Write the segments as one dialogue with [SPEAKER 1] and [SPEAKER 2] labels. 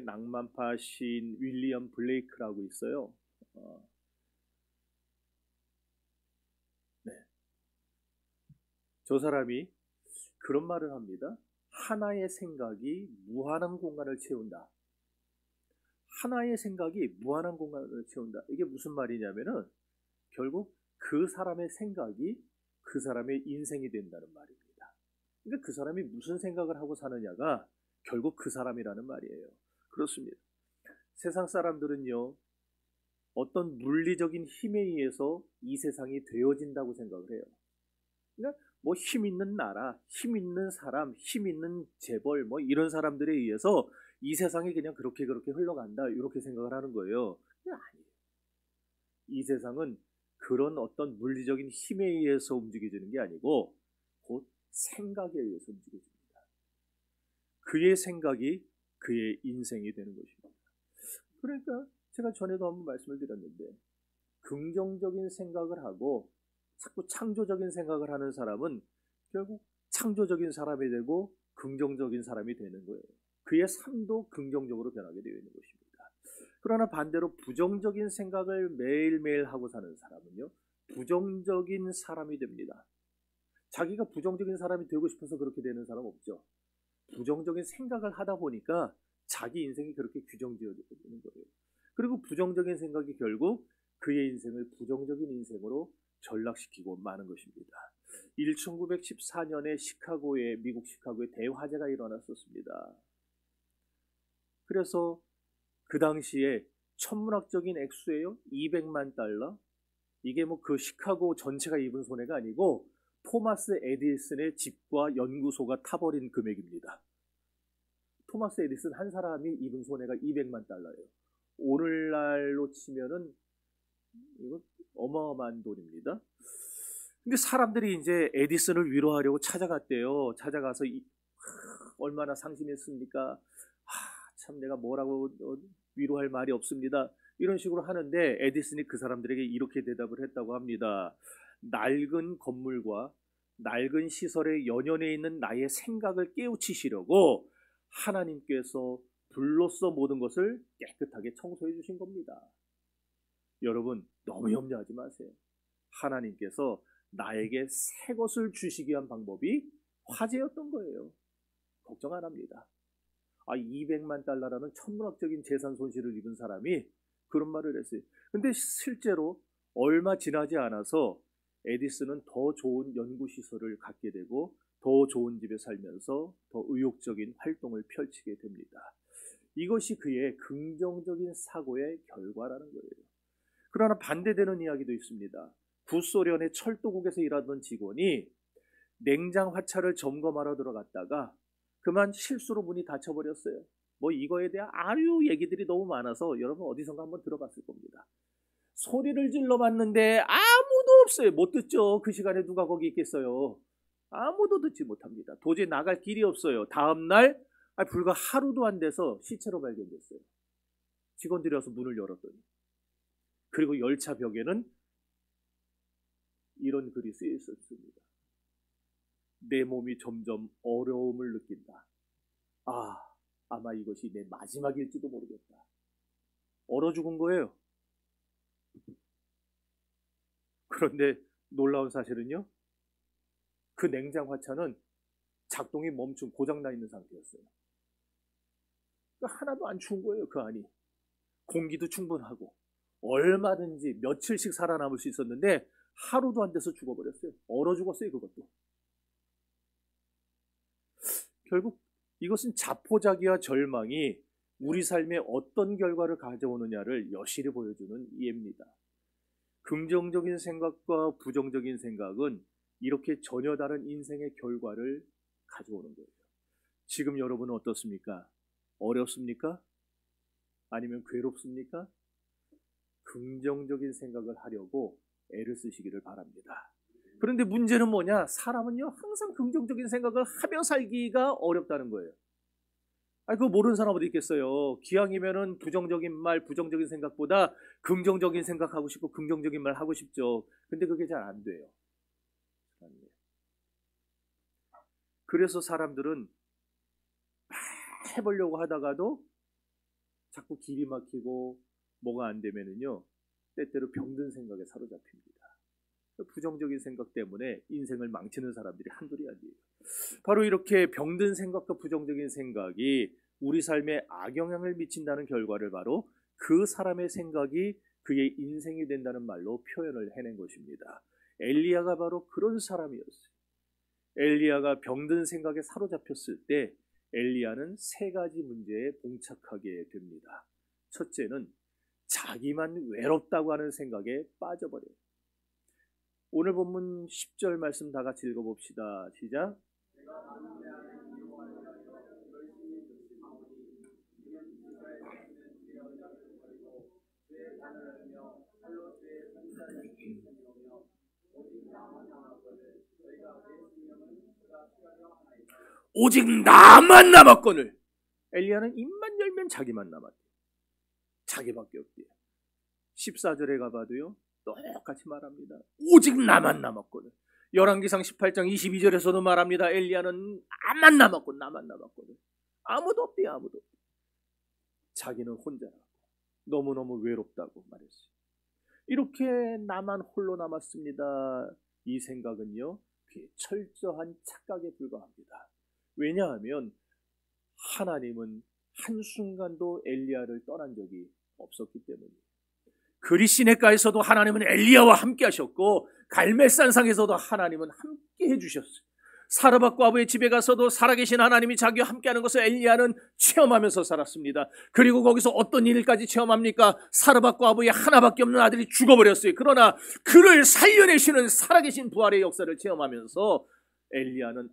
[SPEAKER 1] 낭만파 시인 윌리엄 블레이크라고 있어요. 네. 저 사람이 그런 말을 합니다. 하나의 생각이 무한한 공간을 채운다. 하나의 생각이 무한한 공간을 채운다. 이게 무슨 말이냐면은 결국 그 사람의 생각이 그 사람의 인생이 된다는 말입니다. 그러니까 그 사람이 무슨 생각을 하고 사느냐가 결국 그 사람이라는 말이에요. 그렇습니다. 세상 사람들은요, 어떤 물리적인 힘에 의해서 이 세상이 되어진다고 생각을 해요. 그러니까 뭐 힘 있는 나라, 힘 있는 사람, 힘 있는 재벌, 뭐 이런 사람들에 의해서 이 세상이 그냥 그렇게 흘러간다, 이렇게 생각을 하는 거예요. 아니에요. 이 세상은 그런 어떤 물리적인 힘에 의해서 움직여지는 게 아니고 곧 생각에 의해서 움직여집니다. 그의 생각이 그의 인생이 되는 것입니다. 그러니까 제가 전에도 한번 말씀을 드렸는데, 긍정적인 생각을 하고 자꾸 창조적인 생각을 하는 사람은 결국 창조적인 사람이 되고 긍정적인 사람이 되는 거예요. 그의 삶도 긍정적으로 변하게 되어 있는 것입니다. 그러나 반대로 부정적인 생각을 매일매일 하고 사는 사람은요, 부정적인 사람이 됩니다. 자기가 부정적인 사람이 되고 싶어서 그렇게 되는 사람 없죠. 부정적인 생각을 하다 보니까 자기 인생이 그렇게 규정지어지는 거예요. 그리고 부정적인 생각이 결국 그의 인생을 부정적인 인생으로 전락시키고 마는 것입니다. 1914년에 미국 시카고에 대화재가 일어났었습니다. 그래서 그 당시에 천문학적인 액수예요. 200만 달러. 이게 뭐 그 시카고 전체가 입은 손해가 아니고 토마스 에디슨의 집과 연구소가 타버린 금액입니다. 토마스 에디슨 한 사람이 입은 손해가 200만 달러예요. 오늘날로 치면은 이거 어마어마한 돈입니다. 근데 사람들이 이제 에디슨을 위로하려고 찾아갔대요. 찾아가서 얼마나 상심했습니까? 참 내가 뭐라고 위로할 말이 없습니다. 이런 식으로 하는데 에디슨이 그 사람들에게 이렇게 대답을 했다고 합니다. 낡은 건물과 낡은 시설에 연연해 있는 나의 생각을 깨우치시려고 하나님께서 불로써 모든 것을 깨끗하게 청소해 주신 겁니다. 여러분 너무 염려하지 마세요. 하나님께서 나에게 새 것을 주시기 위한 방법이 화재였던 거예요. 걱정 안 합니다. 200만 달러라는 천문학적인 재산 손실을 입은 사람이 그런 말을 했어요. 근데 실제로 얼마 지나지 않아서 에디슨은 더 좋은 연구시설을 갖게 되고 더 좋은 집에 살면서 더 의욕적인 활동을 펼치게 됩니다. 이것이 그의 긍정적인 사고의 결과라는 거예요. 그러나 반대되는 이야기도 있습니다. 구소련의 철도국에서 일하던 직원이 냉장 화차를 점검하러 들어갔다가 그만 실수로 문이 닫혀버렸어요. 뭐 이거에 대한 아류 얘기들이 너무 많아서 여러분 어디선가 한번 들어봤을 겁니다. 소리를 질러봤는데 아무도 없어요. 못 듣죠. 그 시간에 누가 거기 있겠어요. 아무도 듣지 못합니다. 도저히 나갈 길이 없어요. 다음날 불과 하루도 안 돼서 시체로 발견됐어요. 직원들이 와서 문을 열었더니, 그리고 열차 벽에는 이런 글이 쓰여 있었습니다. 내 몸이 점점 어려움을 느낀다. 아마 이것이 내 마지막일지도 모르겠다. 얼어 죽은 거예요. 그런데 놀라운 사실은요, 그 냉장 화차는 작동이 멈춘 고장나 있는 상태였어요. 하나도 안 추운 거예요. 그 안이 공기도 충분하고 얼마든지 며칠씩 살아남을 수 있었는데 하루도 안 돼서 죽어버렸어요. 얼어 죽었어요. 그것도. 결국 이것은 자포자기와 절망이 우리 삶에 어떤 결과를 가져오느냐를 여실히 보여주는 예입니다. 긍정적인 생각과 부정적인 생각은 이렇게 전혀 다른 인생의 결과를 가져오는 거예요. 지금 여러분은 어떻습니까? 어렵습니까? 아니면 괴롭습니까? 긍정적인 생각을 하려고 애를 쓰시기를 바랍니다. 그런데 문제는 뭐냐? 사람은요 항상 긍정적인 생각을 하며 살기가 어렵다는 거예요. 그거 모르는 사람 어디 있겠어요. 기왕이면은 부정적인 말, 부정적인 생각보다 긍정적인 생각하고 싶고 긍정적인 말 하고 싶죠. 근데 그게 잘 안 돼요. 그래서 사람들은 해보려고 하다가도 자꾸 길이 막히고 뭐가 안 되면은요, 때때로 병든 생각에 사로잡힙니다. 부정적인 생각 때문에 인생을 망치는 사람들이 한둘이 아니에요. 바로 이렇게 병든 생각과 부정적인 생각이 우리 삶에 악영향을 미친다는 결과를 바로 그 사람의 생각이 그의 인생이 된다는 말로 표현을 해낸 것입니다. 엘리야가 바로 그런 사람이었어요. 엘리야가 병든 생각에 사로잡혔을 때 엘리야는 세 가지 문제에 봉착하게 됩니다. 첫째는 자기만 외롭다고 하는 생각에 빠져버려요. 오늘 본문 10절 말씀 다 같이 읽어봅시다. 시작. 오직 나만 남았거늘. 엘리야는 입만 열면 자기만 남았대요. 자기밖에 없대요. 14절에 가봐도요, 똑같이 말합니다. 오직 나만 남았거든. 열왕기상 18장 22절에서도 말합니다. 엘리야는 나만 남았거든. 아무도 없대요. 아무도. 자기는 혼자라고, 너무너무 외롭다고 말했어요. 이렇게 나만 홀로 남았습니다. 이 생각은요, 철저한 착각에 불과합니다. 왜냐하면 하나님은 한순간도 엘리야를 떠난 적이 없었기 때문이에요. 그리시네가에서도 하나님은 엘리야와 함께 하셨고, 갈멜산상에서도 하나님은 함께 해주셨어요. 사르밧 과부의 집에 가서도 살아계신 하나님이 자기와 함께하는 것을 엘리야는 체험하면서 살았습니다. 그리고 거기서 어떤 일까지 체험합니까? 사르밧 과부의 하나밖에 없는 아들이 죽어버렸어요. 그러나 그를 살려내시는 살아계신 부활의 역사를 체험하면서 엘리야는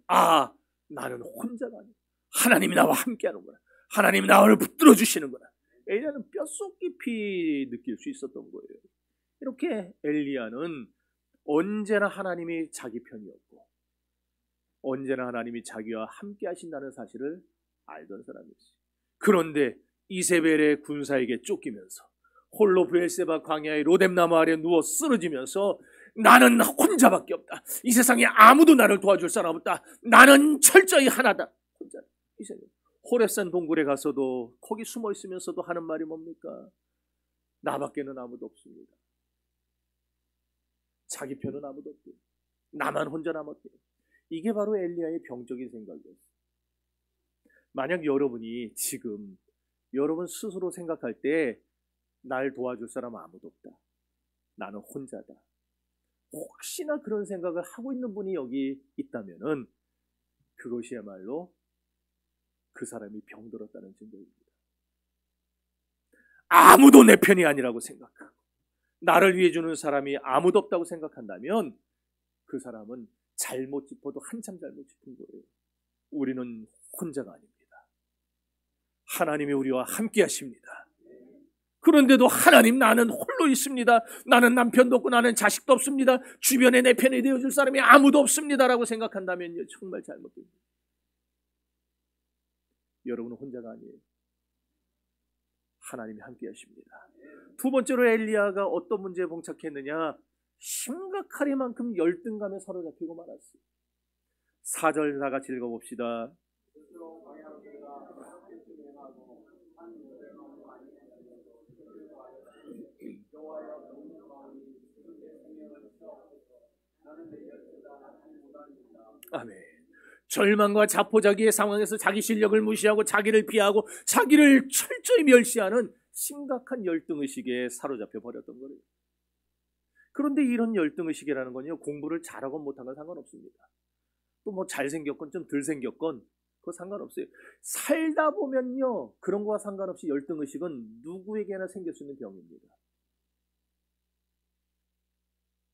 [SPEAKER 1] 나는 혼자가 아니야. 하나님이 나와 함께하는구나. 하나님이 나를 붙들어 주시는구나. 엘리야는 뼛속 깊이 느낄 수 있었던 거예요. 이렇게 엘리야는 언제나 하나님이 자기 편이었고, 언제나 하나님이 자기와 함께 하신다는 사실을 알던 사람이었어요. 그런데 이세벨의 군사에게 쫓기면서 홀로 브엘세바 광야의 로뎀나무 아래 누워 쓰러지면서 나는 혼자밖에 없다. 이 세상에 아무도 나를 도와줄 사람 없다. 나는 철저히 하나다. 혼자. 이세벨. 호렙산 동굴에 가서도 거기 숨어 있으면서도 하는 말이 뭡니까? 나밖에는 아무도 없습니다. 자기 편은 아무도 없대요. 나만 혼자 남았대요. 이게 바로 엘리야의 병적인 생각이었어요. 만약 여러분이 지금 여러분 스스로 생각할 때 날 도와줄 사람 아무도 없다. 나는 혼자다. 혹시나 그런 생각을 하고 있는 분이 여기 있다면은 그것이야말로 그 사람이 병들었다는 증거입니다. 아무도 내 편이 아니라고 생각하고 나를 위해 주는 사람이 아무도 없다고 생각한다면 그 사람은 잘못 짚어도 한참 잘못 짚은 거예요. 우리는 혼자가 아닙니다. 하나님이 우리와 함께 하십니다. 그런데도 하나님, 나는 홀로 있습니다. 나는 남편도 없고 나는 자식도 없습니다. 주변에 내 편이 되어줄 사람이 아무도 없습니다라고 생각한다면 정말 잘못됩니다. 여러분은 혼자가 아니에요. 하나님이 함께 하십니다. 두 번째로 엘리야가 어떤 문제에 봉착했느냐? 심각하리만큼 열등감에 사로잡히고 말았어요. 4절 다 같이 읽어봅시다. 아멘. 절망과 자포자기의 상황에서 자기 실력을 무시하고 자기를 비하고 자기를 철저히 멸시하는 심각한 열등의식에 사로잡혀 버렸던 거예요. 그런데 이런 열등의식이라는 건요, 공부를 잘하건 못하건 상관없습니다. 또 뭐 잘생겼건 좀 덜 생겼건 그거 상관없어요. 살다 보면요, 그런 거와 상관없이 열등의식은 누구에게나 생길 수 있는 병입니다.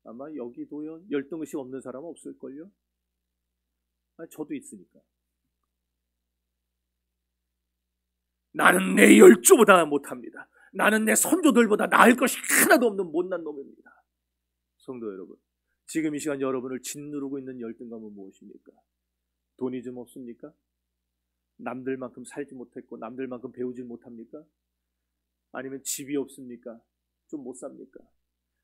[SPEAKER 1] 아마 여기도요, 열등의식 없는 사람은 없을걸요? 저도 있으니까. 나는 내 열조보다 못합니다. 나는 내 선조들보다 나을 것이 하나도 없는 못난 놈입니다. 성도 여러분, 지금 이 시간 여러분을 짓누르고 있는 열등감은 무엇입니까? 돈이 좀 없습니까? 남들만큼 살지 못했고 남들만큼 배우지 못합니까? 아니면 집이 없습니까? 좀 못 삽니까?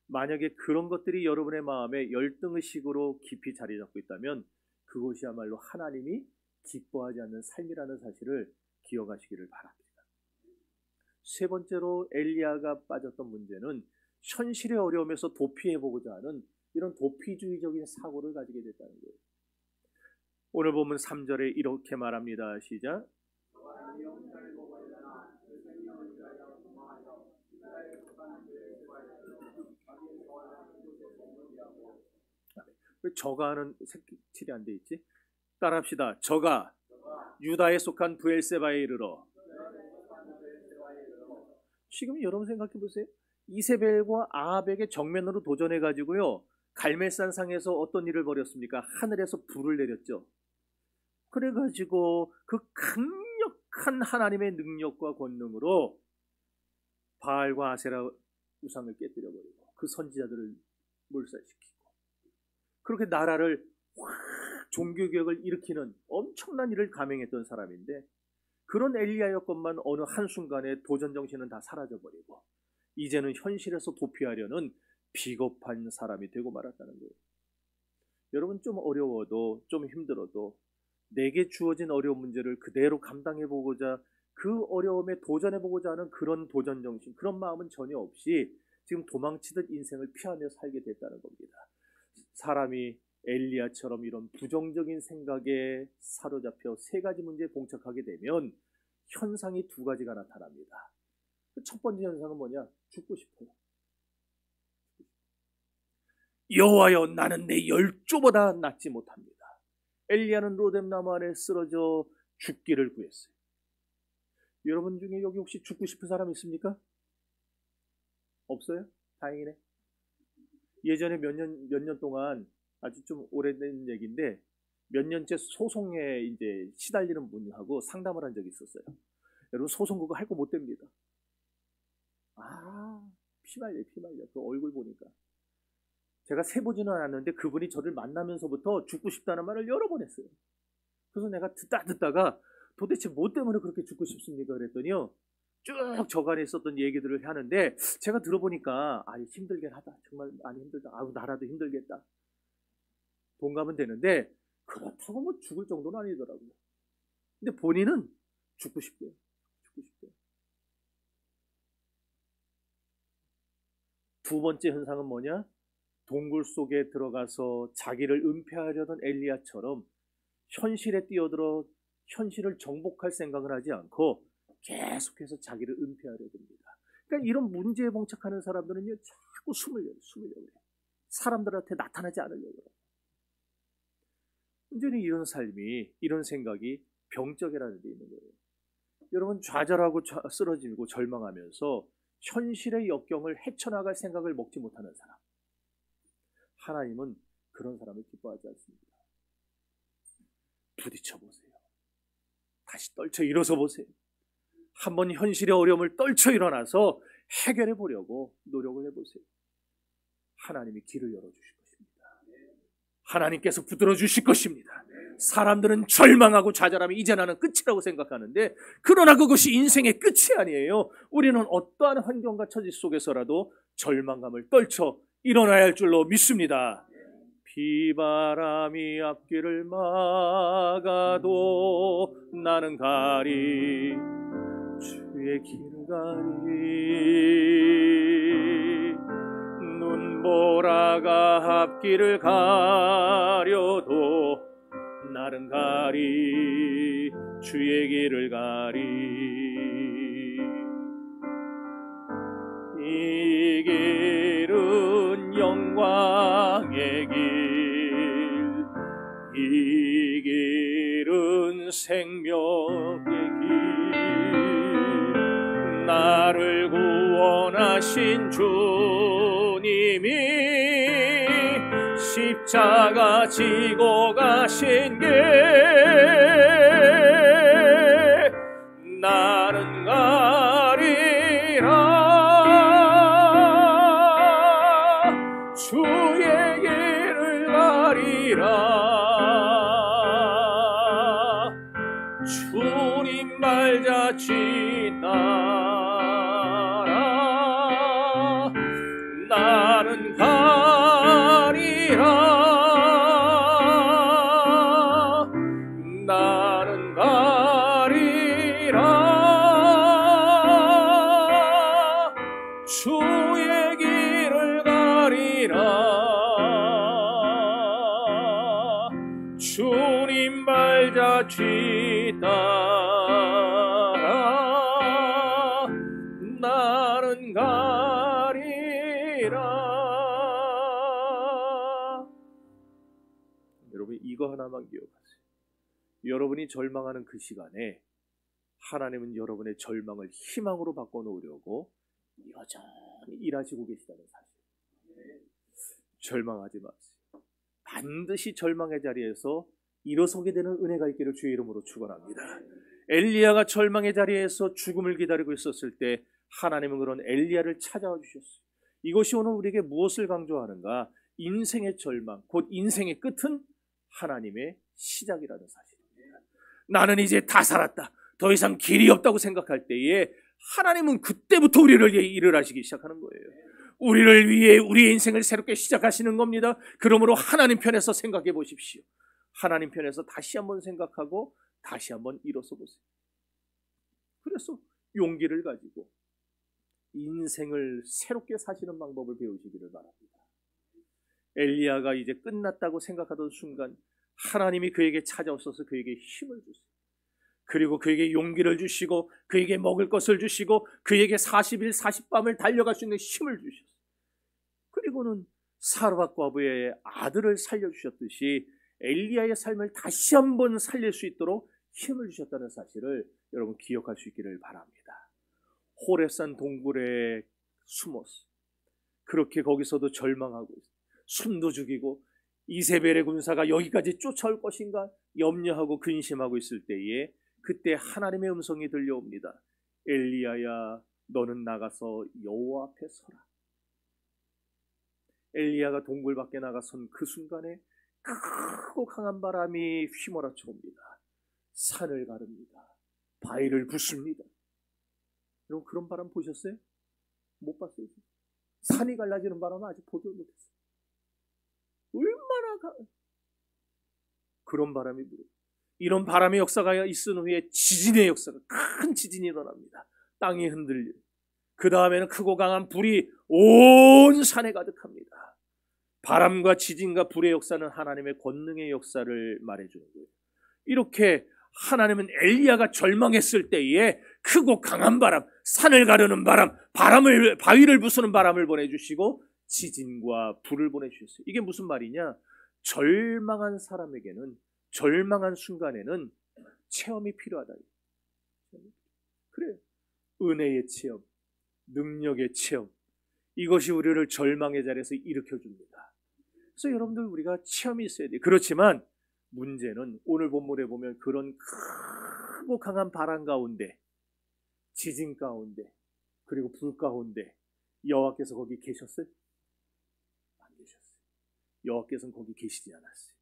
[SPEAKER 1] 만약에 그런 것들이 여러분의 마음에 열등의식으로 깊이 자리 잡고 있다면 그것이야말로 하나님이 기뻐하지 않는 삶이라는 사실을 기억하시기를 바랍니다. 세 번째로 엘리야가 빠졌던 문제는 현실의 어려움에서 도피해보고자 하는 이런 도피주의적인 사고를 가지게 됐다는 거예요. 오늘 보면 3절에 이렇게 말합니다. 시작. 왜 저가는 색칠이 안 돼 있지? 따라합시다. 저가 유다에 속한 브엘세바에 이르러. 지금 여러분 생각해 보세요. 이세벨과 아합에게 정면으로 도전해 가지고요, 갈멜산 상에서 어떤 일을 벌였습니까? 하늘에서 불을 내렸죠. 그래 가지고 그 강력한 하나님의 능력과 권능으로 바알과 아세라 우상을 깨뜨려 버리고 그 선지자들을 몰살시키고, 그렇게 나라를 확 종교개혁을 일으키는 엄청난 일을 감행했던 사람인데, 그런 엘리야였건만 어느 한순간에 도전정신은 다 사라져버리고 이제는 현실에서 도피하려는 비겁한 사람이 되고 말았다는 거예요. 여러분, 좀 어려워도 좀 힘들어도 내게 주어진 어려운 문제를 그대로 감당해보고자, 그 어려움에 도전해보고자 하는 그런 도전정신, 그런 마음은 전혀 없이 지금 도망치듯 인생을 피하며 살게 됐다는 겁니다. 사람이 엘리야처럼 이런 부정적인 생각에 사로잡혀 세 가지 문제에 봉착하게 되면 현상이 두 가지가 나타납니다. 첫 번째 현상은 뭐냐? 죽고 싶어요. 여호와여, 나는 내 열조보다 낫지 못합니다. 엘리야는 로뎀나무 아래 쓰러져 죽기를 구했어요. 여러분 중에 여기 혹시 죽고 싶은 사람 있습니까? 없어요? 다행이네. 예전에 몇 년 동안, 아주 좀 오래된 얘기인데, 몇 년째 소송에 이제 시달리는 분하고 상담을 한 적이 있었어요. 여러분, 소송 그거 할 거 못 됩니다. 피말려. 그 얼굴 보니까. 제가 세보지는 않았는데 그분이 저를 만나면서부터 죽고 싶다는 말을 여러 번 했어요. 그래서 내가 듣다가 도대체 뭐 때문에 그렇게 죽고 싶습니까? 그랬더니요, 쭉 저간에 있었던 얘기들을 하는데, 제가 들어보니까 힘들긴 하다. 정말 많이 힘들다. 나라도 힘들겠다. 동감은 되는데 그렇다고 뭐 죽을 정도는 아니더라고요. 근데 본인은 죽고 싶대요. 두 번째 현상은 뭐냐? 동굴 속에 들어가서 자기를 은폐하려던 엘리야처럼 현실에 뛰어들어 현실을 정복할 생각을 하지 않고 계속해서 자기를 은폐하려 듭니다. 그러니까 이런 문제에 봉착하는 사람들은요, 자꾸 숨으려고 해요. 사람들한테 나타나지 않으려고 해요. 문제는 이런 삶이, 이런 생각이 병적이라는 데 있는 거예요. 여러분, 좌절하고 쓰러지고 절망하면서 현실의 역경을 헤쳐나갈 생각을 먹지 못하는 사람, 하나님은 그런 사람을 기뻐하지 않습니다. 부딪혀 보세요. 다시 떨쳐 일어서 보세요. 한번 현실의 어려움을 떨쳐 일어나서 해결해 보려고 노력을 해보세요. 하나님이 길을 열어주실 것입니다. 하나님께서 붙들어 주실 것입니다. 사람들은 절망하고 좌절하면 이제 나는 끝이라고 생각하는데, 그러나 그것이 인생의 끝이 아니에요. 우리는 어떠한 환경과 처지 속에서라도 절망감을 떨쳐 일어나야 할 줄로 믿습니다. 비바람이 앞길을 막아도 나는 가리, 주의 길을 가리. 눈보라가 앞길을 가려도 나는 가리, 주의 길을 가리. 이 길은 영광의 길, 이 길은 생명의 길. 나를 구원하신 주님이 십자가 지고 가신 길, 나는 가리라, 주의 길을 가리라. 주님 말자치 따라 나는 가리라, 나는 가리라. 주의 길을 가리라. 주님 발자취 따라 나는 가리라. 여러분, 이거 하나만 기억하세요. 여러분이 절망하는 그 시간에 하나님은 여러분의 절망을 희망으로 바꿔놓으려고 여전히 일하시고 계시다는 사실. 절망하지 마세요. 반드시 절망의 자리에서 일어서게 되는 은혜가 있기를 주의 이름으로 축원합니다. 엘리야가 절망의 자리에서 죽음을 기다리고 있었을 때 하나님은 그런 엘리야를 찾아와 주셨어요. 이것이 오늘 우리에게 무엇을 강조하는가? 인생의 절망, 곧 인생의 끝은 하나님의 시작이라는 사실입니다. 나는 이제 다 살았다, 더 이상 길이 없다고 생각할 때에 하나님은 그때부터 우리를 위해 일을 하시기 시작하는 거예요. 우리를 위해 우리의 인생을 새롭게 시작하시는 겁니다. 그러므로 하나님 편에서 생각해 보십시오. 하나님 편에서 다시 한번 생각하고 다시 한번 일어서 보세요. 그래서 용기를 가지고 인생을 새롭게 사시는 방법을 배우시기를 바랍니다. 엘리야가 이제 끝났다고 생각하던 순간 하나님이 그에게 찾아오셔서 그에게 힘을 주세요. 그리고 그에게 용기를 주시고 그에게 먹을 것을 주시고 그에게 40일 40밤을 달려갈 수 있는 힘을 주셨어요. 그리고는 사르밧 과부의 아들을 살려주셨듯이 엘리야의 삶을 다시 한번 살릴 수 있도록 힘을 주셨다는 사실을 여러분 기억할 수 있기를 바랍니다. 호렙산 동굴에 숨어서 그렇게 거기서도 절망하고 숨도 죽이고 이세벨의 군사가 여기까지 쫓아올 것인가 염려하고 근심하고 있을 때에 그때 하나님의 음성이 들려옵니다. 엘리야야, 너는 나가서 여호와 앞에 서라. 엘리야가 동굴 밖에 나가선 그 순간에 크고 강한 바람이 휘몰아쳐 옵니다. 산을 가릅니다. 바위를 부숩니다. 여러분, 그런 바람 보셨어요? 못 봤어요? 산이 갈라지는 바람은 아직 보지 못했어요. 얼마나 그런 바람이 불어요. 이런 바람의 역사가 있은 후에 지진의 역사가, 큰 지진이 일어납니다. 땅이 흔들려. 그 다음에는 크고 강한 불이 온 산에 가득합니다. 바람과 지진과 불의 역사는 하나님의 권능의 역사를 말해주는 거예요. 이렇게 하나님은 엘리야가 절망했을 때에 크고 강한 바람, 산을 가르는 바람, 바위를 부수는 바람을 보내주시고 지진과 불을 보내주셨어요. 이게 무슨 말이냐? 절망한 사람에게는, 절망한 순간에는 체험이 필요하다. 그래요. 은혜의 체험, 능력의 체험, 이것이 우리를 절망의 자리에서 일으켜줍니다. 그래서 여러분들, 우리가 체험이 있어야 돼요. 그렇지만 문제는 오늘 본문에 보면 그런 크고 강한 바람 가운데, 지진 가운데, 그리고 불 가운데 여호와께서 거기 계셨어요? 안 계셨어요. 여호와께서는 거기 계시지 않았어요.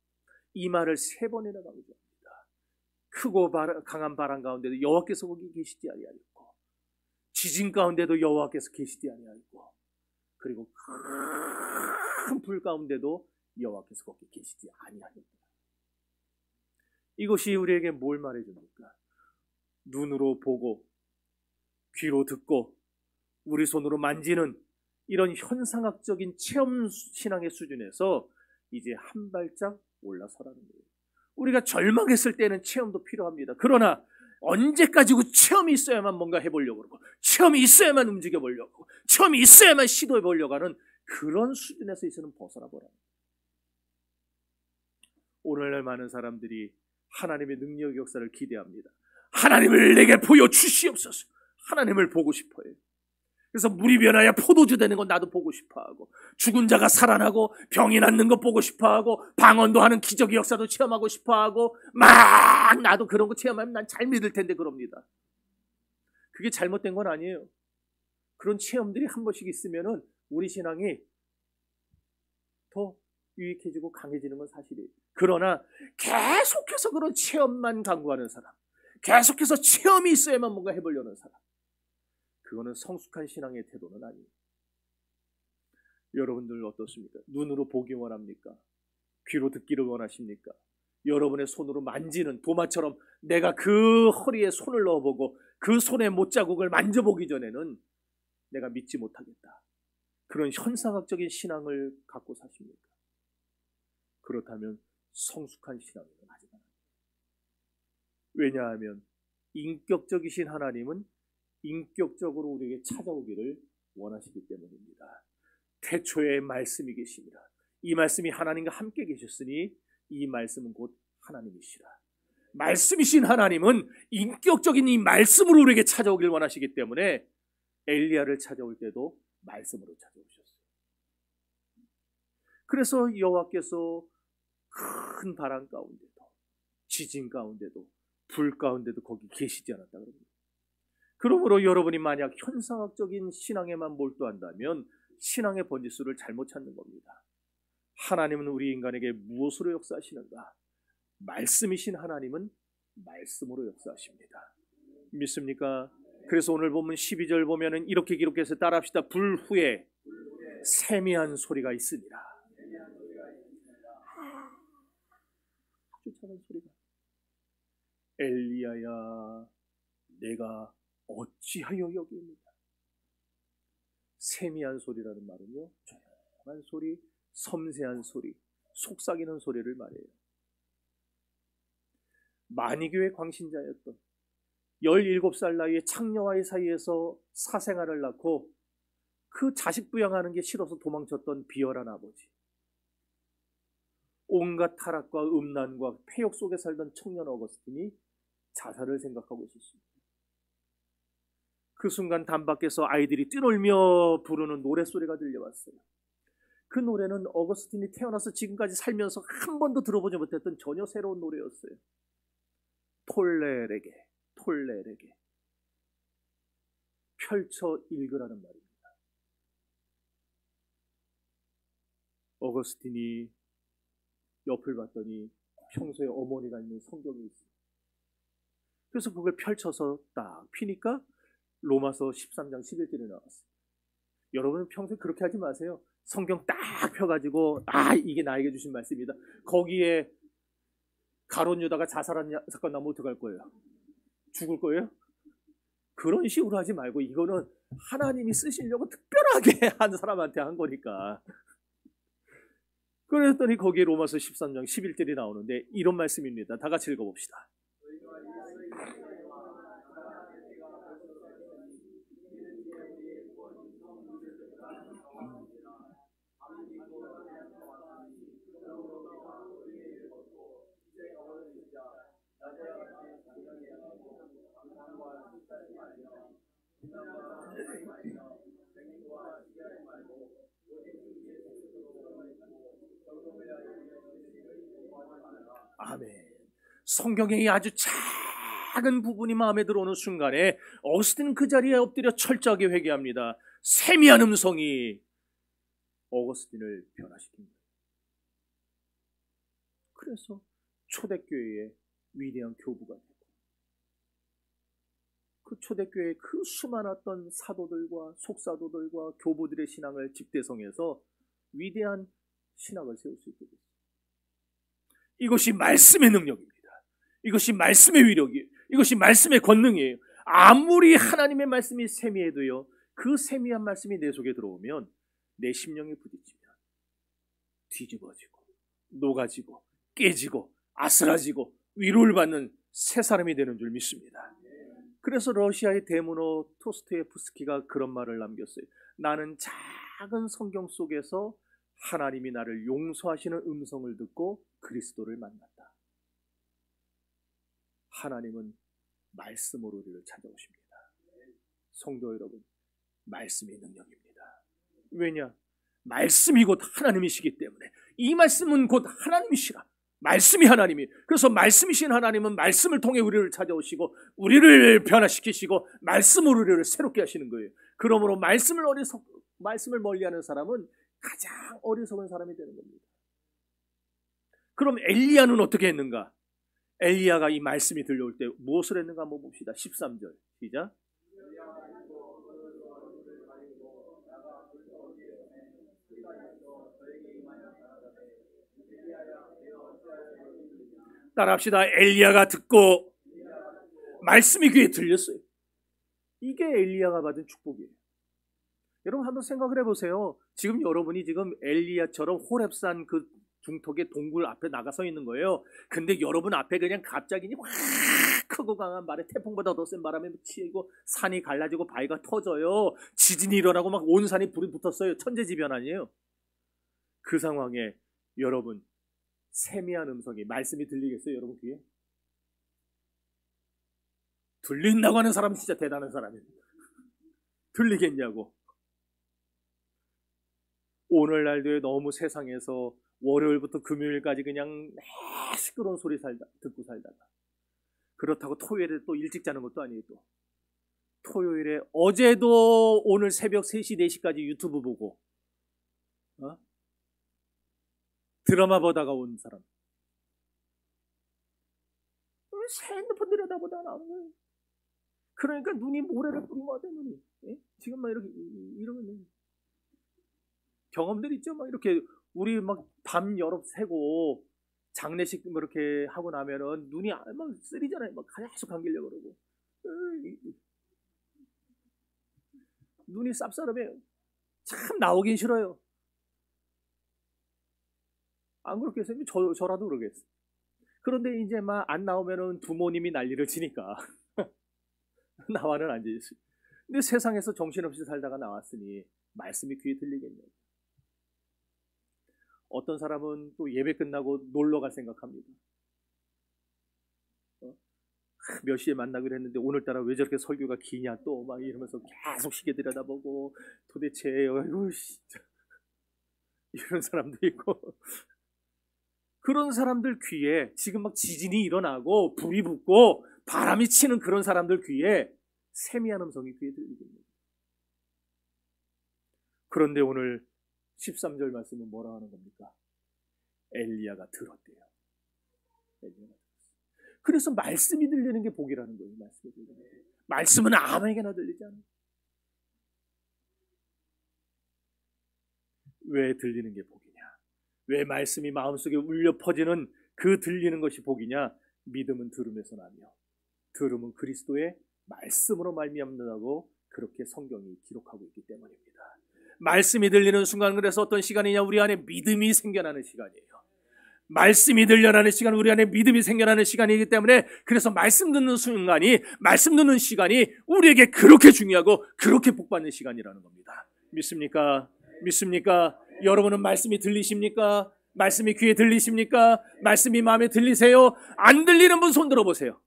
[SPEAKER 1] 이 말을 3번이나 강조합니다. 크고 강한 바람 가운데도 여호와께서 거기 계시지 아니하였고, 지진 가운데도 여호와께서 계시지 아니하였고, 그리고 큰 불 가운데도 여호와께서 거기 계시지 아니하였다. 이것이 우리에게 뭘 말해줍니까? 눈으로 보고 귀로 듣고 우리 손으로 만지는 이런 현상학적인 체험 신앙의 수준에서 이제 한 발짝 올라서라는 거예요. 우리가 절망했을 때는 체험도 필요합니다. 그러나 언제까지고 체험이 있어야만 뭔가 해보려고 그러고, 체험이 있어야만 움직여 보려고, 체험이 있어야만 시도해 보려고 하는 그런 수준에서 이제는 벗어나 보라. 오늘날 많은 사람들이 하나님의 능력 역사를 기대합니다. 하나님을 내게 보여주시옵소서. 하나님을 보고 싶어요. 그래서 물이 변하여 포도주 되는 건 나도 보고 싶어하고, 죽은 자가 살아나고 병이 낫는 거 보고 싶어하고, 방언도 하는 기적의 역사도 체험하고 싶어하고, 막 나도 그런 거 체험하면 난 잘 믿을 텐데 그럽니다. 그게 잘못된 건 아니에요. 그런 체험들이 한 번씩 있으면은 우리 신앙이 더 유익해지고 강해지는 건 사실이에요. 그러나 계속해서 그런 체험만 강구하는 사람, 계속해서 체험이 있어야만 뭔가 해보려는 사람, 그거는 성숙한 신앙의 태도는 아니에요. 여러분들 어떻습니까? 눈으로 보기 원합니까? 귀로 듣기를 원하십니까? 여러분의 손으로 만지는, 도마처럼 내가 그 허리에 손을 넣어보고 그 손의 못자국을 만져보기 전에는 내가 믿지 못하겠다. 그런 현상학적인 신앙을 갖고 사십니까? 그렇다면 성숙한 신앙은 하지 않아요. 왜냐하면 인격적이신 하나님은 인격적으로 우리에게 찾아오기를 원하시기 때문입니다. 태초에 말씀이 계십니다. 이 말씀이 하나님과 함께 계셨으니 이 말씀은 곧 하나님이시라. 말씀이신 하나님은 인격적인 이 말씀으로 우리에게 찾아오길 원하시기 때문에 엘리야를 찾아올 때도 말씀으로 찾아오셨어요. 그래서 여호와께서 큰 바람 가운데도 지진 가운데도 불 가운데도 거기 계시지 않았다 그럽니다. 그러므로 여러분이 만약 현상학적인 신앙에만 몰두한다면 신앙의 번지수를 잘못 찾는 겁니다. 하나님은 우리 인간에게 무엇으로 역사하시는가? 말씀이신 하나님은 말씀으로 역사하십니다. 믿습니까? 그래서 오늘 보면 12절 보면은 이렇게 기록해서 따라합시다. 불 후에 세미한 소리가 있으니라. 아주 작은 소리가. 엘리야야, 내가 어찌하여 여기 있느냐. 세미한 소리라는 말은요, 조용한 소리, 섬세한 소리, 속삭이는 소리를 말해요. 만이교의 광신자였던 17살 나이에 창녀와의 사이에서 사생아를 낳고 그 자식 부양하는 게 싫어서 도망쳤던 비열한 아버지, 온갖 타락과 음란과 폐역 속에 살던 청년 어거스틴이 자살을 생각하고 있었습니다. 그 순간 담밖에서 아이들이 뛰놀며 부르는 노랫소리가 들려왔어요. 그 노래는 어거스틴이 태어나서 지금까지 살면서 한 번도 들어보지 못했던 전혀 새로운 노래였어요. 톨레레게, 톨레레게. 펼쳐 읽으라는 말입니다. 어거스틴이 옆을 봤더니 평소에 어머니가 있는 성경이 있어요. 그래서 그걸 펼쳐서 딱 피니까 로마서 13장 11절이 나왔어요. 여러분은 평소에 그렇게 하지 마세요. 성경 딱 펴가지고 이게 나에게 주신 말씀이다. 거기에 가룟 유다가 자살한 사건 나면 어떡할 거예요? 죽을 거예요? 그런 식으로 하지 말고 이거는 하나님이 쓰시려고 특별하게 한 사람한테 한 거니까. 그랬더니 거기에 로마서 13장 11절이 나오는데 이런 말씀입니다. 다 같이 읽어봅시다. 아멘. 성경의 아주 작은 부분이 마음에 들어오는 순간에 어거스틴은 그 자리에 엎드려 철저하게 회개합니다. 세미한 음성이 어거스틴을 변화시킵니다. 그래서 초대교회의 위대한 교부가 되고 그 초대교회의 그 수많았던 사도들과 속사도들과 교부들의 신앙을 집대성해서 위대한 신학을 세울 수 있게 됐습니다. 이것이 말씀의 능력입니다. 이것이 말씀의 위력이에요. 이것이 말씀의 권능이에요. 아무리 하나님의 말씀이 세미해도요, 그 세미한 말씀이 내 속에 들어오면 내 심령이 부딪히면 뒤집어지고 녹아지고 깨지고 아스라지고 위로를 받는 새 사람이 되는 줄 믿습니다. 그래서 러시아의 대문호 토스토예프스키가 그런 말을 남겼어요. 나는 작은 성경 속에서 하나님이 나를 용서하시는 음성을 듣고 그리스도를 만났다. 하나님은 말씀으로 우리를 찾아오십니다. 성도 여러분, 말씀이 능력입니다. 왜냐? 말씀이 곧 하나님이시기 때문에. 이 말씀은 곧 하나님이시라. 말씀이 하나님이. 그래서 말씀이신 하나님은 말씀을 통해 우리를 찾아오시고 우리를 변화시키시고 말씀으로 우리를 새롭게 하시는 거예요. 그러므로 말씀을 멀리하는 사람은 가장 어리석은 사람이 되는 겁니다. 그럼 엘리야는 어떻게 했는가? 엘리야가 이 말씀이 들려올 때 무엇을 했는가 한번 봅시다. 13절 시작. 따라합시다. 엘리야가 듣고 말씀이 귀에 들렸어요. 이게 엘리야가 받은 축복이에요. 여러분 한번 생각을 해보세요. 지금 여러분이 지금 엘리야처럼 호렙산 그 중턱의 동굴 앞에 나가 서 있는 거예요. 근데 여러분 앞에 그냥 갑자기 확 크고 강한 바람에, 태풍보다 더 센 바람에 치이고 산이 갈라지고 바위가 터져요. 지진이 일어나고 막 온 산이 불이 붙었어요. 천재지변 아니에요? 그 상황에 여러분 세미한 음성이, 말씀이 들리겠어요? 여러분 귀에? 들린다고 하는 사람은 진짜 대단한 사람이에요. 들리겠냐고. 오늘날도 너무 세상에서 월요일부터 금요일까지 그냥 시끄러운 소리 듣고 살다가, 그렇다고 토요일에 또 일찍 자는 것도 아니에요. 또 토요일에 어제도 오늘 새벽 3시 4시까지 유튜브 보고 드라마 보다가 온 사람, 핸드폰 들여다보다 나오는 거예요. 그러니까 눈이 모래를 뿌린 것 같아요. 눈이. 예? 지금 막 이렇게 이러면 경험들 있죠. 막 이렇게 우리 막 밤 여럿 새고 장례식 뭐 이렇게 하고 나면은 눈이 막 쓰리잖아요. 막 계속 감기려고 그러고. 눈이 쌉싸름해요. 참 나오긴 싫어요. 안 그렇겠어요? 저라도 그러겠어요. 그런데 이제 막 안 나오면은 부모님이 난리를 치니까 나와는 앉아있어요. 근데 세상에서 정신없이 살다가 나왔으니 말씀이 귀에 들리겠네요. 어떤 사람은 또 예배 끝나고 놀러 갈 생각합니다. 몇 시에 만나기로 했는데 오늘따라 왜 저렇게 설교가 기냐 또 막 이러면서 계속 시계 들여다보고 도대체 아이고 진짜 이런 사람도 있고, 그런 사람들 귀에 지금 막 지진이 일어나고 불이 붙고 바람이 치는 그런 사람들 귀에 세미한 음성이 귀에 들리겠네요. 그런데 오늘 13절 말씀은 뭐라 하는 겁니까? 엘리야가 들었대요. 그래서 말씀이 들리는 게 복이라는 거예요. 말씀은 아무에게나 들리지 않아요. 왜 들리는 게 복이냐? 왜 말씀이 마음속에 울려 퍼지는 그 들리는 것이 복이냐? 믿음은 들음에서 나며 들음은 그리스도의 말씀으로 말미암는다고 그렇게 성경이 기록하고 있기 때문입니다. 말씀이 들리는 순간, 그래서 어떤 시간이냐? 우리 안에 믿음이 생겨나는 시간이에요. 말씀이 들려나는 시간, 우리 안에 믿음이 생겨나는 시간이기 때문에, 그래서 말씀 듣는 순간이, 말씀 듣는 시간이 우리에게 그렇게 중요하고 그렇게 복받는 시간이라는 겁니다. 믿습니까? 믿습니까? 여러분은 말씀이 들리십니까? 말씀이 귀에 들리십니까? 말씀이 마음에 들리세요? 안 들리는 분 손 들어보세요.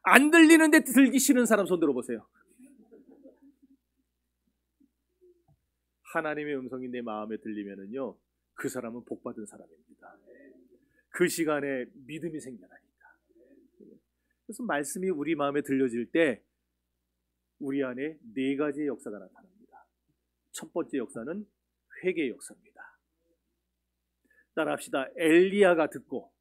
[SPEAKER 1] 안 들리는데 들기 싫은 사람 손 들어보세요. 하나님의 음성이 내 마음에 들리면은요, 그 사람은 복받은 사람입니다. 그 시간에 믿음이 생겨나니까. 그래서 말씀이 우리 마음에 들려질 때 우리 안에 4가지의 역사가 나타납니다. 첫 번째 역사는 회개의 역사입니다. 따라합시다. 엘리야가 듣고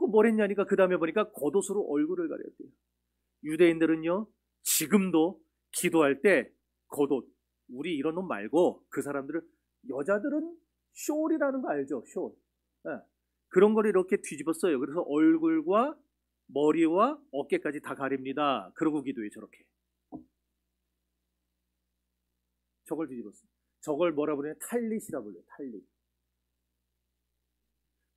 [SPEAKER 1] 뭘 했냐니까 그 다음에 보니까 겉옷으로 얼굴을 가렸대요. 유대인들은요, 지금도 기도할 때 겉옷, 우리 이런 옷 말고 그 사람들은, 여자들은 숄이라는 거 알죠? 숄. 네. 그런 걸 이렇게 뒤집어 써요. 그래서 얼굴과 머리와 어깨까지 다 가립니다. 그러고 기도해. 저렇게. 저걸 뒤집었어요. 저걸 뭐라 그래요? 탈릿이라고 그래요. 탈릿.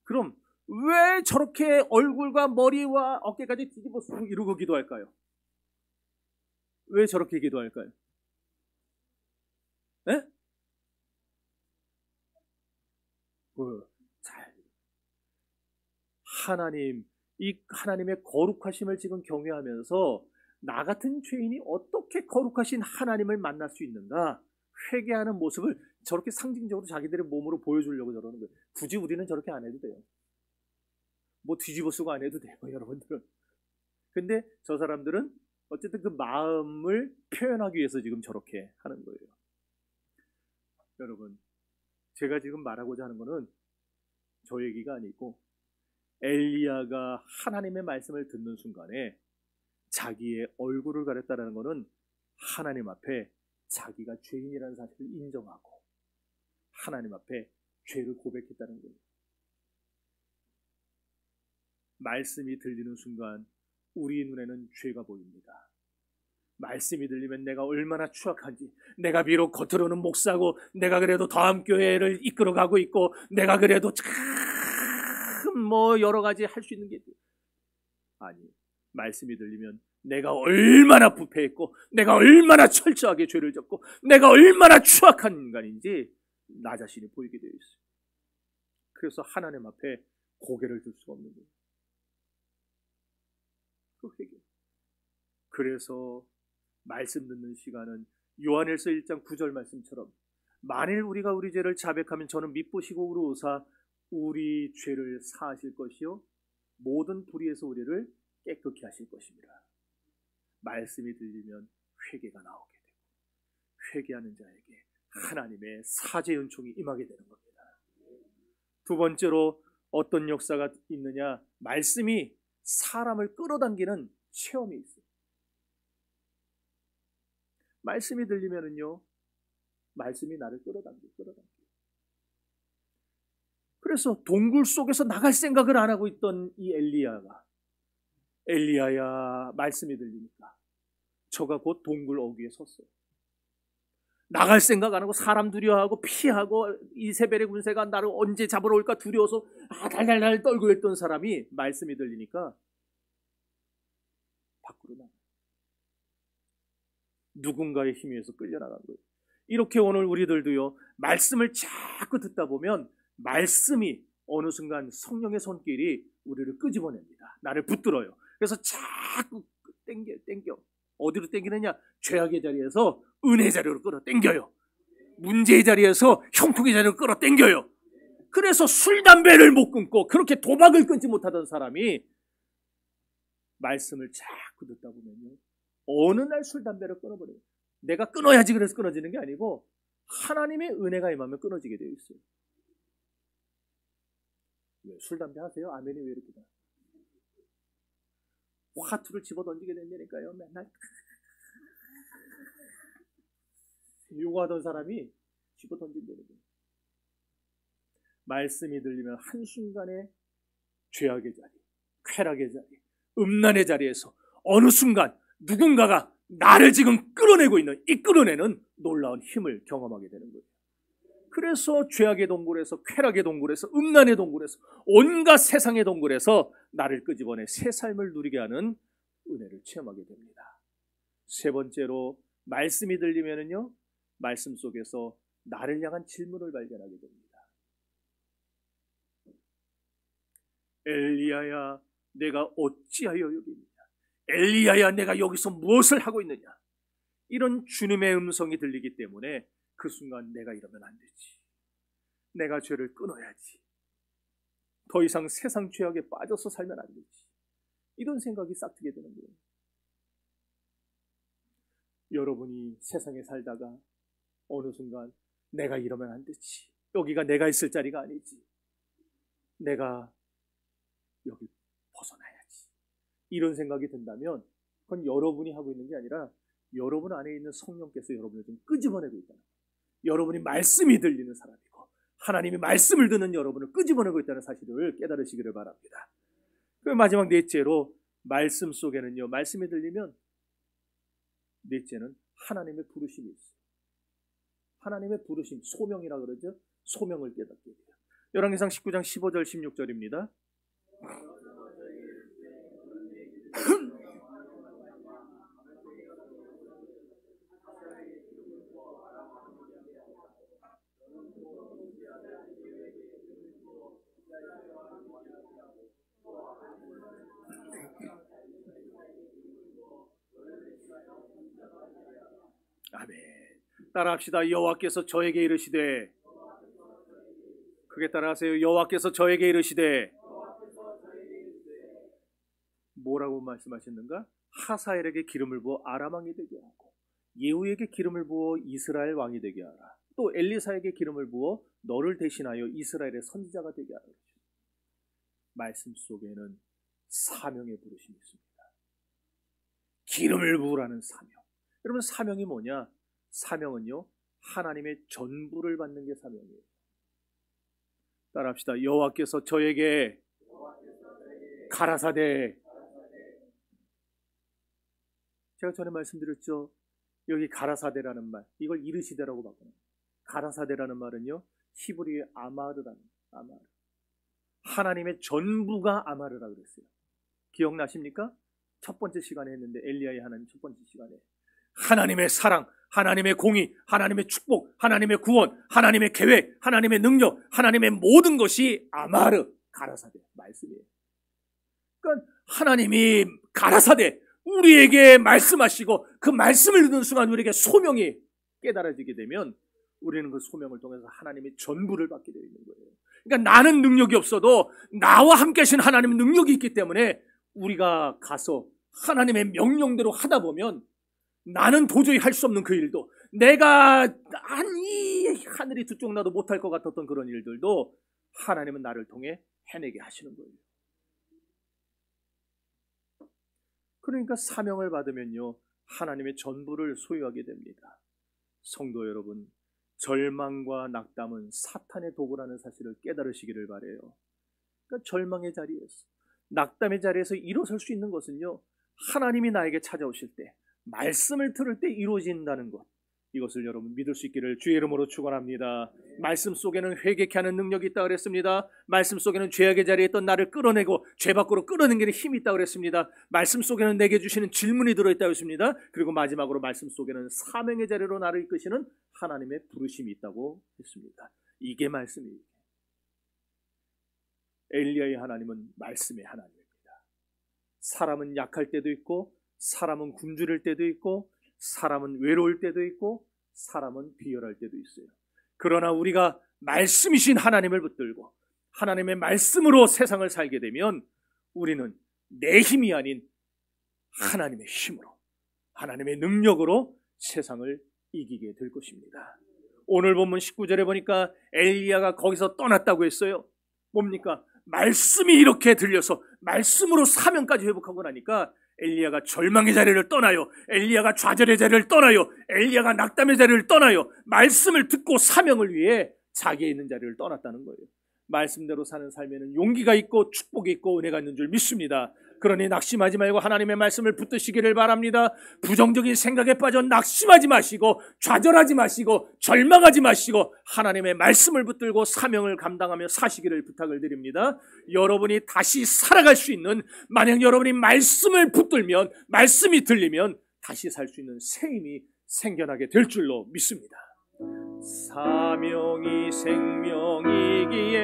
[SPEAKER 1] 그럼 왜 저렇게 얼굴과 머리와 어깨까지 뒤집어 쓰고 이러고 기도할까요? 왜 저렇게 기도할까요? 네? 하나님, 이 하나님의 거룩하심을 지금 경외하면서 나 같은 죄인이 어떻게 거룩하신 하나님을 만날 수 있는가? 회개하는 모습을 저렇게 상징적으로 자기들의 몸으로 보여주려고 저러는 거예요. 굳이 우리는 저렇게 안 해도 돼요. 뭐 뒤집어 쓰고 안 해도 돼요, 여러분들은. 근데 저 사람들은 어쨌든 그 마음을 표현하기 위해서 지금 저렇게 하는 거예요. 여러분, 제가 지금 말하고자 하는 거는 저 얘기가 아니고, 엘리야가 하나님의 말씀을 듣는 순간에 자기의 얼굴을 가렸다는 것은 하나님 앞에 자기가 죄인이라는 사실을 인정하고 하나님 앞에 죄를 고백했다는 거예요. 말씀이 들리는 순간 우리 눈에는 죄가 보입니다. 말씀이 들리면 내가 얼마나 추악한지, 내가 비록 겉으로는 목사고 내가 그래도 다음교회를 이끌어가고 있고 내가 그래도 참 여러 가지 할 수 있는 게 아니, 말씀이 들리면 내가 얼마나 부패했고 내가 얼마나 철저하게 죄를 졌고 내가 얼마나 추악한 인간인지 나 자신이 보이게 되어 있어요. 그래서 하나님 앞에 고개를 들 수가 없는 거예요. 그 회개. 그래서 말씀 듣는 시간은 요한일서 1장 9절 말씀처럼 만일 우리가 우리 죄를 자백하면 저는 미쁘시고 의로우사 우리 죄를 사하실 것이요 모든 불의에서 우리를 깨끗게 하실 것입니다. 말씀이 들리면 회개가 나오게 되고 회개하는 자에게 하나님의 사죄 은총이 임하게 되는 겁니다. 두 번째로 어떤 역사가 있느냐, 말씀이 사람을 끌어당기는 체험이 있어요. 말씀이 들리면은요, 말씀이 나를 끌어당겨요. 그래서 동굴 속에서 나갈 생각을 안 하고 있던 이 엘리야야, 말씀이 들리니까 저가 곧 동굴 어귀에 섰어요. 나갈 생각 안 하고 사람 두려워하고 피하고 이세벨의 군세가 나를 언제 잡으러 올까 두려워서 달달달 떨고 있던 사람이 말씀이 들리니까 밖으로 나가요. 누군가의 힘에 의해서 끌려나간 거예요. 이렇게 오늘 우리들도요, 말씀을 자꾸 듣다 보면 말씀이 어느 순간 성령의 손길이 우리를 끄집어냅니다. 나를 붙들어요. 그래서 자꾸 땡겨. 어디로 땡기느냐? 죄악의 자리에서 은혜 자리로 끌어 땡겨요. 문제의 자리에서 형통의 자리로 끌어 땡겨요. 그래서 술, 담배를 못 끊고 그렇게 도박을 끊지 못하던 사람이 말씀을 자꾸 듣다 보면요, 어느 날 술, 담배를 끊어버려요. 내가 끊어야지 그래서 끊어지는 게 아니고 하나님의 은혜가 임하면 끊어지게 되어 있어요. 왜 술, 담배 하세요? 아멘이 왜 이렇게 다 화투를 집어던지게 된다니까요. 맨날 요구하던 사람이 집어던진다는 거예요. 말씀이 들리면 한순간에 죄악의 자리, 쾌락의 자리, 음란의 자리에서 어느 순간 누군가가 나를 지금 끌어내고 있는 이 끌어내는 놀라운 힘을 경험하게 되는 거예요. 그래서 죄악의 동굴에서, 쾌락의 동굴에서, 음란의 동굴에서, 온갖 세상의 동굴에서 나를 끄집어내 새 삶을 누리게 하는 은혜를 체험하게 됩니다. 세 번째로 말씀이 들리면은요, 말씀 속에서 나를 향한 질문을 발견하게 됩니다. 엘리야야, 내가 어찌하여 여기 있느냐? 엘리야야, 내가 여기서 무엇을 하고 있느냐? 이런 주님의 음성이 들리기 때문에 그 순간 내가 이러면 안 되지. 내가 죄를 끊어야지. 더 이상 세상 죄악에 빠져서 살면 안 되지. 이런 생각이 싹 트게 되는 거예요. 여러분이 세상에 살다가 어느 순간 내가 이러면 안 되지. 여기가 내가 있을 자리가 아니지. 내가 여기 벗어나야지. 이런 생각이 든다면 그건 여러분이 하고 있는 게 아니라 여러분 안에 있는 성령께서 여러분을 좀 끄집어내고 있다는 거예요. 여러분이 말씀이 들리는 사람이고 하나님이 말씀을 듣는 여러분을 끄집어내고 있다는 사실을 깨달으시기를 바랍니다. 그 마지막 넷째로 말씀 속에는요, 말씀이 들리면 넷째는 하나님의 부르심이 있어요. 하나님의 부르심, 소명이라 그러죠. 소명을 깨닫게 돼요. 열왕기상 19장 15절 16절입니다. 아멘. 따라합시다. 여호와께서 저에게 이르시되, 크게 따라하세요. 여호와께서 저에게 이르시되, 뭐라고 말씀하셨는가? 하사엘에게 기름을 부어 아람 왕이 되게 하고 예후에게 기름을 부어 이스라엘 왕이 되게 하라. 또 엘리사에게 기름을 부어 너를 대신하여 이스라엘의 선지자가 되게 하라. 말씀 속에는 사명의 부르심이 있습니다. 기름을 부으라는 사명. 여러분, 사명이 뭐냐? 사명은요, 하나님의 전부를 받는 게 사명이에요. 따라합시다. 여호와께서 저에게 가라사대 제가 전에 말씀드렸죠. 여기 가라사데라는 말, 이걸 이르시데라고 바꿔요. 가라사데라는 말은요, 히브리의 아마르라는 아마르. 하나님의 전부가 아마르라 그랬어요. 기억나십니까? 첫 번째 시간에 했는데, 엘리야의 하나님 첫 번째 시간에 하나님의 사랑, 하나님의 공의, 하나님의 축복, 하나님의 구원, 하나님의 계획, 하나님의 능력, 하나님의 모든 것이 아마르, 가라사데 말씀이에요. 그러니까 하나님이 가라사데 우리에게 말씀하시고 그 말씀을 듣는 순간 우리에게 소명이 깨달아지게 되면 우리는 그 소명을 통해서 하나님의 전부를 받게 되어 있는 거예요. 그러니까 나는 능력이 없어도 나와 함께 하신 하나님의 능력이 있기 때문에 우리가 가서 하나님의 명령대로 하다 보면 나는 도저히 할 수 없는 그 일도, 내가 이 하늘이 두 쪽 나도 못할 것 같았던 그런 일들도 하나님은 나를 통해 해내게 하시는 거예요. 그러니까 사명을 받으면요, 하나님의 전부를 소유하게 됩니다. 성도 여러분, 절망과 낙담은 사탄의 도구라는 사실을 깨달으시기를 바라요. 그러니까 절망의 자리에서, 낙담의 자리에서 일어설 수 있는 것은요, 하나님이 나에게 찾아오실 때, 말씀을 들을 때 이루어진다는 것, 이것을 여러분 믿을 수 있기를 주의 이름으로 축원합니다. 말씀 속에는 회개케 하는 능력이 있다고 그랬습니다. 말씀 속에는 죄악의 자리에 있던 나를 끌어내고 죄 밖으로 끌어내는 힘이 있다고 그랬습니다. 말씀 속에는 내게 주시는 질문이 들어있다고 했습니다. 그리고 마지막으로 말씀 속에는 사명의 자리로 나를 이끄시는 하나님의 부르심이 있다고 했습니다. 이게 말씀입니다. 엘리야의 하나님은 말씀의 하나님입니다. 사람은 약할 때도 있고, 사람은 굶주릴 때도 있고, 사람은 외로울 때도 있고, 사람은 비열할 때도 있어요. 그러나 우리가 말씀이신 하나님을 붙들고 하나님의 말씀으로 세상을 살게 되면 우리는 내 힘이 아닌 하나님의 힘으로, 하나님의 능력으로 세상을 이기게 될 것입니다. 오늘 본문 19절에 보니까 엘리야가 거기서 떠났다고 했어요. 뭡니까? 말씀이 이렇게 들려서 말씀으로 사명까지 회복하고 나니까 엘리야가 절망의 자리를 떠나요. 엘리야가 좌절의 자리를 떠나요. 엘리야가 낙담의 자리를 떠나요. 말씀을 듣고 사명을 위해 자기의 있는 자리를 떠났다는 거예요. 말씀대로 사는 삶에는 용기가 있고 축복이 있고 은혜가 있는 줄 믿습니다. 그러니 낙심하지 말고 하나님의 말씀을 붙드시기를 바랍니다. 부정적인 생각에 빠져 낙심하지 마시고 좌절하지 마시고 절망하지 마시고 하나님의 말씀을 붙들고 사명을 감당하며 사시기를 부탁을 드립니다. 여러분이 다시 살아갈 수 있는, 만약 여러분이 말씀을 붙들면, 말씀이 들리면 다시 살 수 있는 새 힘이 생겨나게 될 줄로 믿습니다. 사명이 생명이기에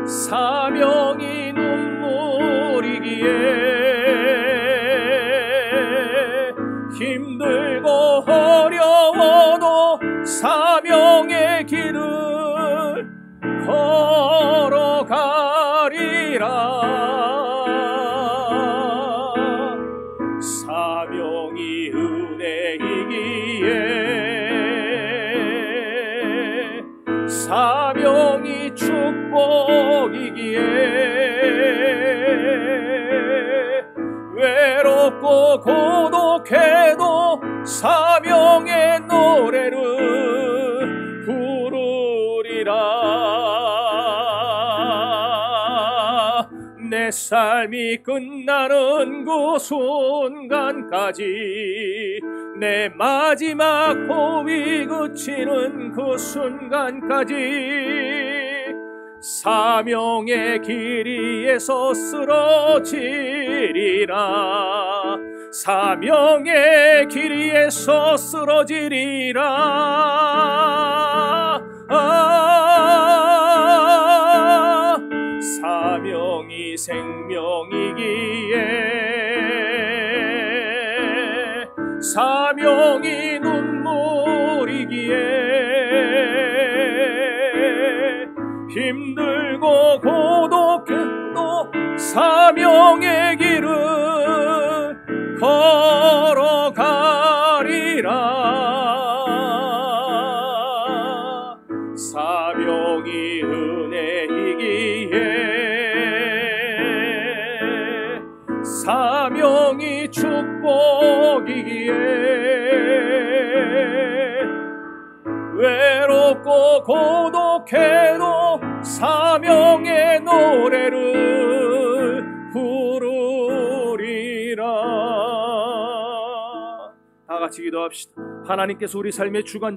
[SPEAKER 1] 사명이 눈물이기에 힘들고 어려워도 사명의 길을 걸어가리라. 사명이 은혜이기에 사명이 축복이기에 외롭고 고독해도 사명의 노래를 부르리라. 내 삶이 끝나는 그 순간까지, 내 마지막 호흡이 그치는 그 순간까지 사명의 길이에서 쓰러지리라. 사명의 길이에서 쓰러지리라. 사명이 생명이기에 사명이 눈물이기에 힘들고 고독해도 사명의 길을 걸어가리라. 사명이 은혜이기에 사명이 축복이기에 외롭고 고독해도 사명의 노래를 부르리라. 다 같이 기도합시다. 하나님께서 우리 삶의 주관자